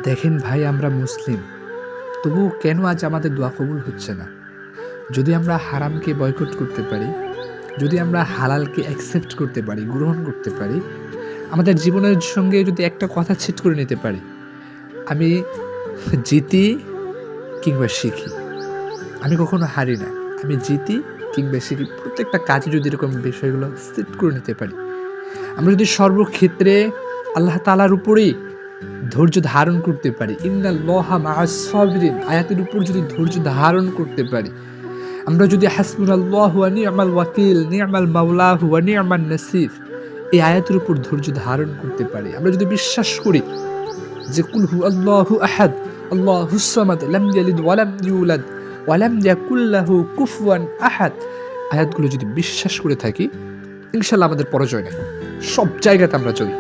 দেখেন ভাই, আমরা মুসলিম, তবুও কেন আজ আমাদের দোয়া কবুল হচ্ছে না? যদি আমরা হারামকে বয়কট করতে পারি, যদি আমরা হালালকে অ্যাকসেপ্ট করতে পারি, গ্রহণ করতে পারি, আমাদের জীবনের সঙ্গে যদি একটা কথা সেট করে নিতে পারি, আমি জিতি কিংবা শিখি, আমি কখনো হারি না। আমি জিতি কিংবা শিখি, প্রত্যেকটা কাজে যদি এরকম বিষয়গুলো সেট করে নিতে পারি, আমরা যদি সর্বক্ষেত্রে আল্লাহ তাআলার উপরেই ধৈর্য ধারণ করতে পারি, ইন্নাল্লাহা মাআস সাবিরিন আয়াতের উপর যদি ধৈর্য ধারণ করতে পারি, আমরা যদি হাসবুনাল্লাহু ওয়া নি'মাল ওয়াকিল নি'মাল মাওলাহু ওয়া নি'মান নাসির এই আয়াতের উপর ধৈর্য ধারণ করতে পারি, আমরা যদি বিশ্বাস করি যে কুল হুয়াল্লাহু আহাদ আল্লাহুস সামাদ লাম ইয়ালিদ ওয়া লাম ইউলাদ ওয়া লাম ইয়াকুল লাহু কুফুয়ান আহাদ, আয়াতগুলো যদি বিশ্বাস করে থাকি, ইনশাআল্লাহ আমাদের পরাজয় নেই, সব জায়গাতে আমরা জয়ী।